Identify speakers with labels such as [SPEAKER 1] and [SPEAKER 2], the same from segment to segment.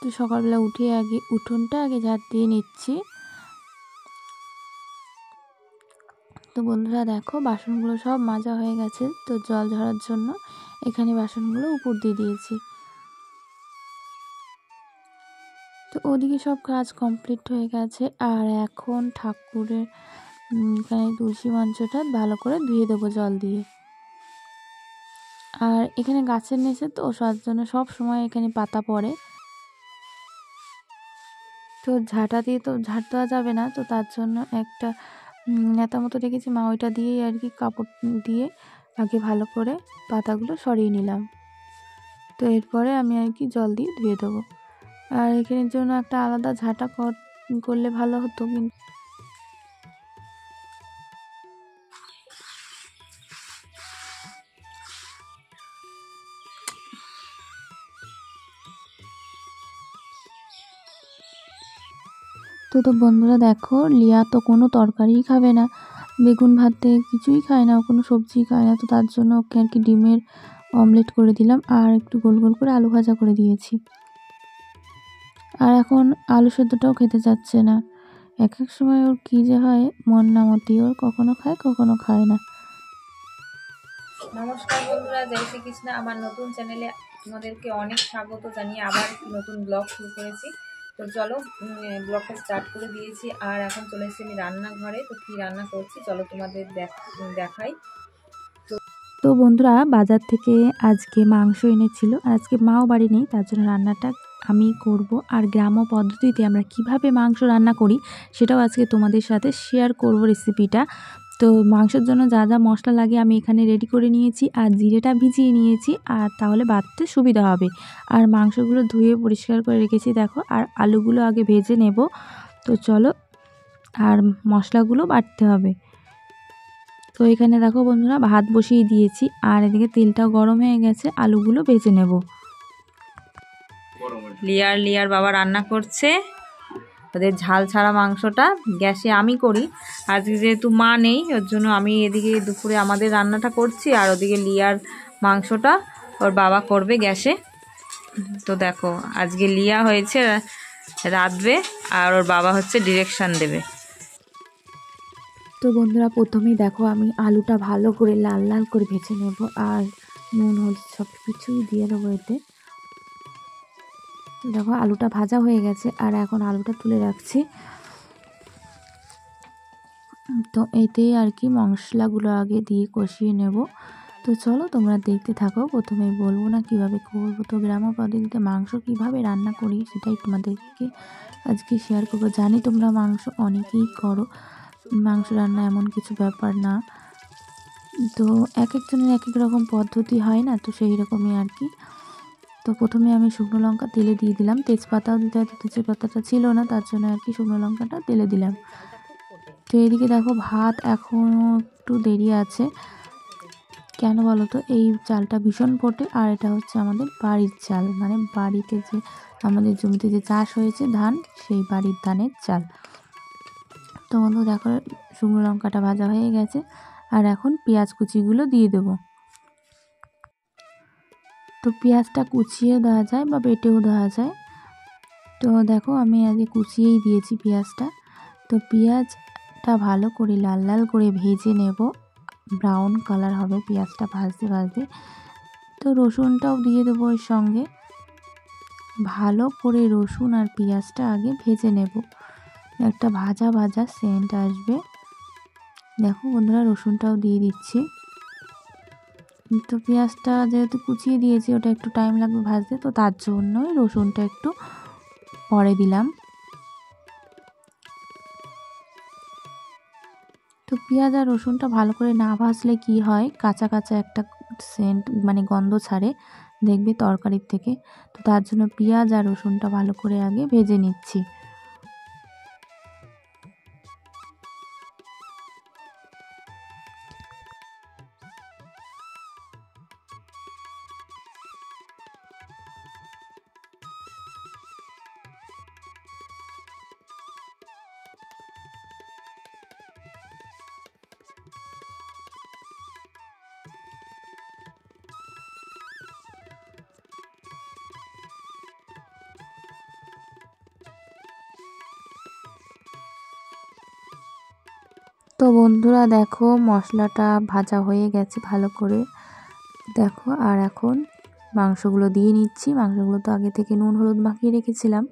[SPEAKER 1] তো সকালবেলা উঠে আগে উঠোনটা আগে ঝাড় দিয়ে নিচ্ছি। তো বন্ধুরা দেখো বাসনগুলো সব মাজা হয়ে গেছে। তো জল ঝরার জন্য এখানে বাসনগুলো উপর দিয়ে দিয়েছি। তো ওদিকে সব কাজ কমপ্লিট হয়ে গেছে। আর এখন ঠাকুরের এখানে তুলসী মঞ্চটা ভালো করে ধুয়ে দেবো জল দিয়ে। আর এখানে গাছের নিচে তো তার জন্য সব সময় এখানে পাতা পড়ে, তো ঝাঁটা দিয়ে তো ঝাড় দেওয়া যাবে না। তো তার জন্য একটা নেতা মতো রেখেছি, মা ওইটা দিয়েই আর কি কাপড় দিয়ে আগে ভালো করে পাতাগুলো সরিয়ে নিলাম। তো এরপরে আমি আর কি জল দিয়ে ধুয়ে দেবো। আর এখানের জন্য একটা আলাদা ঝাঁটা করলে ভালো হতো, কিন্তু তো বন্ধুরা দেখো লিয়া তো কোনো তরকারিই খাবে না, বেগুন ভাতে কিছুই খায় না, কোনো সবজি খায় না। তো তার জন্য ওকে আর কি ডিমের অমলেট করে দিলাম আর একটু গোল গোল করে আলু ভাজা করে দিয়েছি। আর এখন আলু সেদ্ধটাও খেতে চাচ্ছে না। এক এক সময় ওর কী যে হয় মন না মতি, ওর কখনো খায় কখনো খায় না।
[SPEAKER 2] নমস্কার বন্ধুরা, জয় শ্রীকৃষ্ণ। আমার নতুন চ্যানেলে তোমাদেরকে অনেক স্বাগত জানিয়ে আবার একটি নতুন ব্লগ শুরু করেছি। তো চলো ব্লগটা স্টার্ট করে দিয়েছি। আর এখন চলে এসেছি আমি রান্নাঘরে। তো কী রান্না করছি চলো তোমাদের দেখাই।
[SPEAKER 1] তো বন্ধুরা বাজার থেকে আজকে মাংস এনেছিল, আজকে মাও বাড়ি নেই, তার জন্য রান্নাটা আমি করব। আর গ্রাম্য পদ্ধতিতে আমরা কিভাবে মাংস রান্না করি সেটাও আজকে তোমাদের সাথে শেয়ার করব রেসিপিটা। তো মাংসের জন্য যা যা মশলা লাগে আমি এখানে রেডি করে নিয়েছি, আর জিরেটা ভিজিয়ে নিয়েছি, আর তাহলে বাটতে সুবিধা হবে। আর মাংসগুলো ধুয়ে পরিষ্কার করে রেখেছি দেখো। আর আলুগুলো আগে ভেজে নেব। তো চলো, আর মশলাগুলো বাটতে হবে। তো এখানে দেখো বন্ধুরা ভাত বসিয়ে দিয়েছি, আর এদিকে তেলটাও গরম হয়ে গেছে, আলুগুলো ভেজে নেব।
[SPEAKER 2] লিয়ার বাবা রান্না করছে ওদের ঝাল ছাড়া মাংসটা। গ্যাসে আমি করি, আজকে যেহেতু মা নেই ওর জন্য আমি এদিকে দুপুরে আমাদের রান্নাটা করছি, আর ওদিকে লিয়ার মাংসটা ওর বাবা করবে গ্যাসে। তো দেখো আজকে লিয়া হয়েছে রাঁধবে আর ওর বাবা হচ্ছে ডিরেকশান দেবে।
[SPEAKER 1] তো বন্ধুরা প্রথমেই দেখো আমি আলুটা ভালো করে লাল লাল করে ভেজে নেব, আর নুন হলুদ সব কিছুই দিয়ে দেবো এতে। দেখো আলুটা ভাজা হয়ে গেছে, আর এখন আলুটা তুলে রাখছি। তো এতেই আর কি মশলাগুলো আগে দিয়ে কষিয়ে নেব। তো চলো তোমরা দেখতে থাকো, প্রথমেই বলবো না কিভাবে করবো। তো গ্রাম্য পদ্ধতিতে মাংস কিভাবে রান্না করি সেটাই তোমাদেরকে আজকে শেয়ার করবো। জানি তোমরা মাংস অনেকেই করো, মাংস রান্না এমন কিছু ব্যাপার না। তো এক একজনের এক এক রকম পদ্ধতি হয় না, তো সেই রকমই আর কি। তো প্রথমে আমি শুকনো লঙ্কা তেলে দিয়ে দিলাম, তেজপাতাও দিতে হয়, তেজপাতাটা ছিল না তার জন্য আর কি শুকনো লঙ্কাটা তেলে দিলাম। তো এদিকে দেখো ভাত এখনও একটু দেরি আছে, কেন বলো তো, এই চালটা ভীষণ ফোটে, আর এটা হচ্ছে আমাদের বাড়ির চাল, মানে বাড়িতে যে আমাদের জমিতে যে চাষ হয়েছে ধান, সেই বাড়ির ধানের চাল। তো বন্ধু দেখো শুকনো লঙ্কাটা ভাজা হয়ে গেছে, আর এখন পেঁয়াজ কুচিগুলো দিয়ে দেবো। তো পেঁয়াজটা কুচিয়েও দেওয়া যায় বা বেটেও দেওয়া যায়। তো দেখো আমি আগে কুচিয়েই দিয়েছি পেঁয়াজটা। তো পেঁয়াজটা ভালো করে লাল লাল করে ভেজে নেব, ব্রাউন কালার হবে পেঁয়াজটা ভাজতে ভাজতে। তো রসুনটাও দিয়ে দেবো এর সঙ্গে, ভালো করে রসুন আর পেঁয়াজটা আগে ভেজে নেব, একটা ভাজা ভাজা সেন্ট আসবে। দেখো বন্ধুরা রসুনটাও দিয়ে দিচ্ছি। তো পেঁয়াজটা যেহেতু কুচিয়ে দিয়েছি ওটা একটু টাইম লাগবে ভাজতে, তো তার জন্যই রসুনটা একটু পরে দিলাম। তো পেঁয়াজ আর রসুনটা ভালো করে না ভাজলে কি হয়, কাঁচা কাঁচা একটা সেন্ট মানে গন্ধ ছাড়ে দেখবে তরকারির থেকে। তো তার জন্য পেঁয়াজ আর রসুনটা ভালো করে আগে ভেজে নিচ্ছি। তো বন্ধুরা দেখো মশলাটা ভাজা হয়ে গেছে ভালো করে, দেখো। আর এখন মাংসগুলো দিয়ে নিচ্ছি। মাংসগুলো তো আগে থেকে নুন হলুদ মাখিয়ে রেখেছিলাম।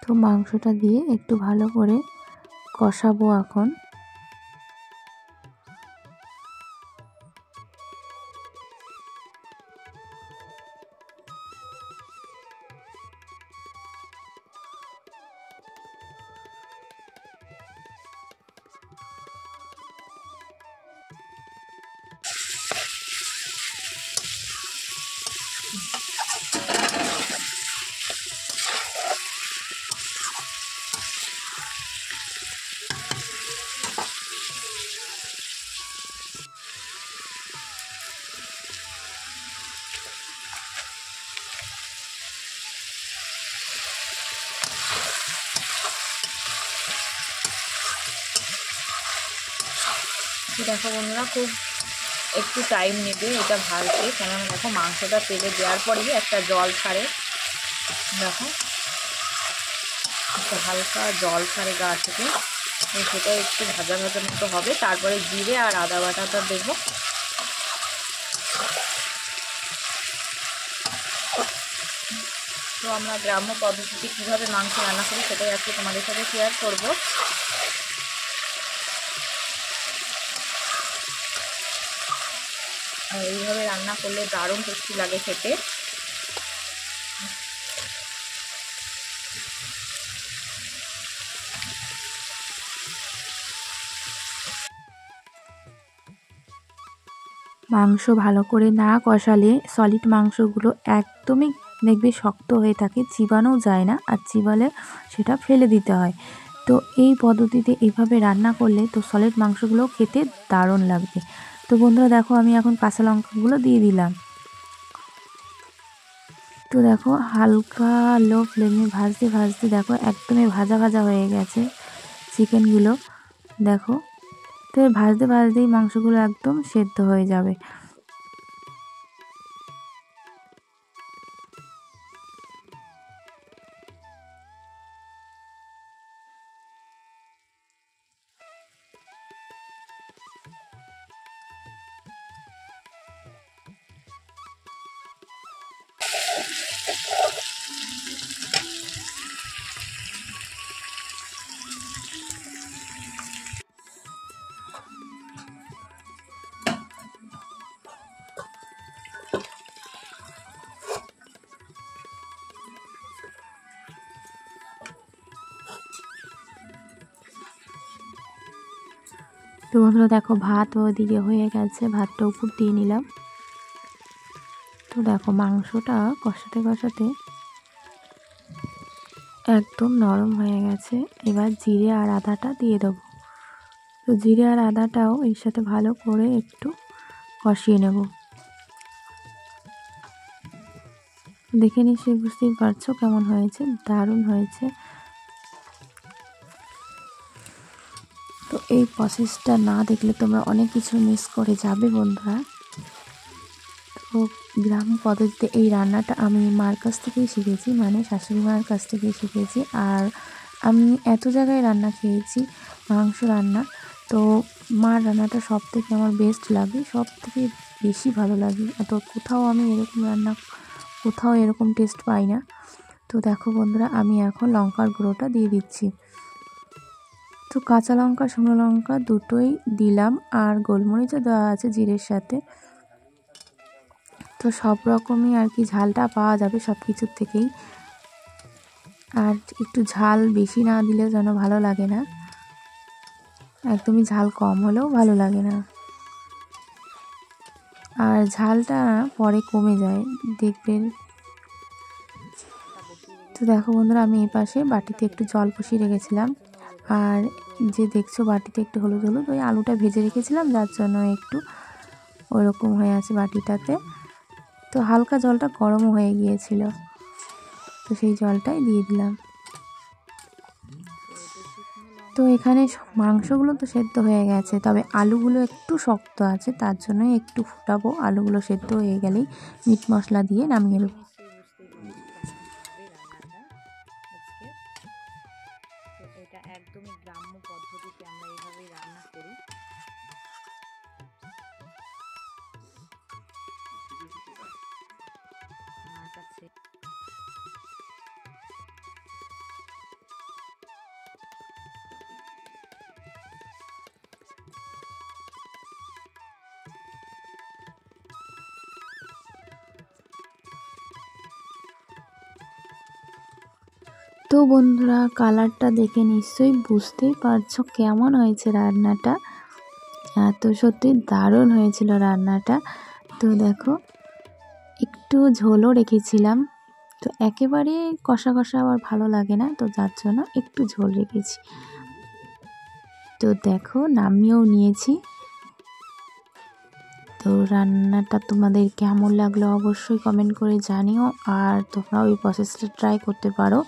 [SPEAKER 1] তো মাংসটা দিয়ে একটু ভালো করে কষাবো এখন।
[SPEAKER 2] দেখো বন্ধুরা, খুব একটু টাইম নেবে এটা ভাজতে, কেননা দেখো মাংসটা তেলে দেওয়ার পরেই একটা জল ছাড়ে। দেখো একটা হালকা জল ছাড়ে গা থেকে, সেটা একটু ভাজা ভাজা মতো হবে। তারপরে জিরে আর আদা বাটাটা দেবো। তো আমরা গ্রাম্য পদ্ধতিতে কীভাবে মাংস রান্না করি সেটাই আজকে তোমাদের সাথে শেয়ার করব। আর এইভাবে রান্না করলে দারুণ টেস্টি লাগে খেতে।
[SPEAKER 1] মাংস ভালো করে না কষালে সলিড মাংসগুলো একদমই দেখবে শক্ত হয়ে থাকে, চিবানোও যায় না, আর চিবালে সেটা ফেলে দিতে হয়। তো এই পদ্ধতিতে এইভাবে রান্না করলে তো সলিড মাংসগুলো খেতে দারুণ লাগবে। তো বন্ধুরা দেখো আমি এখন কাঁচা লঙ্কাগুলো দিয়ে দিলাম। তো দেখো হালকা লো ফ্লেমে ভাজতে ভাজতে দেখো একদমই ভাজা ভাজা হয়ে গেছে চিকেনগুলো, দেখো। তো ভাজতে ভাজতেই মাংসগুলো একদম সেদ্ধ হয়ে যাবে। তো বন্ধুরা দেখো ভাত ওদিকে হয়ে গেছে, ভাতটা উপর দিয়ে নিলাম। তো দেখো মাংসটা কষাতে কষাতে একদম নরম হয়ে গেছে। এবার জিরে আর আদাটা দিয়ে দেবো। তো জিরে আর আদাটাও এর সাথে ভালো করে একটু কষিয়ে নেব। দেখে নিশ্চয়ই বুঝতেই পারছো কেমন হয়েছে, দারুণ হয়েছে। তো এই প্রসেসটা না দেখলে তোমরা অনেক কিছু মিস করে যাবে বন্ধুরা। তো গ্রাম পদ্ধতিতে এই রান্নাটা আমি মার কাছ থেকেই শিখেছি, মানে শাশুড়ি মার কাছ থেকেই শিখেছি। আর আমি এত জায়গায় রান্না খেয়েছি মাংস রান্না, তো মার রান্নাটা সব থেকে আমার বেস্ট লাগে, সব থেকে বেশি ভালো লাগে। তো কোথাও আমি এরকম রান্না কোথাও এরকম টেস্ট পাই না। তো দেখো বন্ধুরা আমি এখন লঙ্কার গুঁড়োটা দিয়ে দিচ্ছি। তো কাঁচা লঙ্কা শুকনো লঙ্কা দুটোই দিলাম, আর গোলমরিচও দেওয়া আছে জিরের সাথে। তো সব রকমই আর কি ঝালটা পাওয়া যাবে সব কিছুর থেকেই। আর একটু ঝাল বেশি না দিলে যেন ভালো লাগে না, একদমই ঝাল কম হলেও ভালো লাগে না। আর ঝালটা পরে কমে যায় দেখবেন। তো দেখো বন্ধুরা আমি এই পাশে বাটিতে একটু জল বসিয়ে রেখেছিলাম। আর যে দেখছো বাটিতে একটু হলুদ হলুদ ওই আলুটা ভেজে রেখেছিলাম, যার জন্য একটু ওরকম হয়ে আছে বাটিটাতে। তো হালকা জলটা গরমও হয়ে গিয়েছিল, তো সেই জলটাই দিয়ে দিলাম। তো এখানে মাংসগুলো তো সেদ্ধ হয়ে গেছে, তবে আলুগুলো একটু শক্ত আছে, তার জন্যই একটু ফুটাবো। আলুগুলো সেদ্ধ হয়ে গেলেই মিট মশলা দিয়ে নামিয়ে নেব। তো বন্ধুরা, কালারটা দেখে নিশ্চয়ই বুঝতেই পারছো কেমন হয়েছে রান্নাটা। তো সত্যি দারুণ হয়েছিল রান্নাটা। তো দেখো, একটু ঝোলও রেখেছিলাম, তো একেবারে কষা কষা আবার ভালো লাগে না, তো যার জন্য একটু ঝোল রেখেছি। তো দেখো, নামিয়েও নিয়েছি। তো রান্নাটা তোমাদের কেমন লাগলো অবশ্যই কমেন্ট করে জানিও, আর তোমরাও এই প্রসেসটা ট্রাই করতে পারো।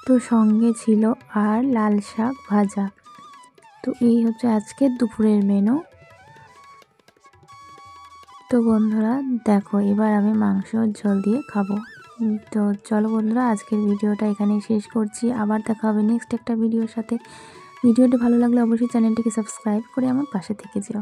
[SPEAKER 1] তো সঙ্গে ছিল আর লাল শাক ভাজা। তো এই হচ্ছে আজকের দুপুরের মেনু। তো বন্ধুরা দেখো, এবার আমি মাংসর ঝোল দিয়ে খাবো। তো চলো বন্ধুরা, আজকের ভিডিওটা এখানেই শেষ করছি। আবার দেখা হবে নেক্সট একটা ভিডিওর সাথে। ভিডিওটি ভালো লাগলে অবশ্যই চ্যানেলটিকে সাবস্ক্রাইব করে আমার পাশে থেকে যেও।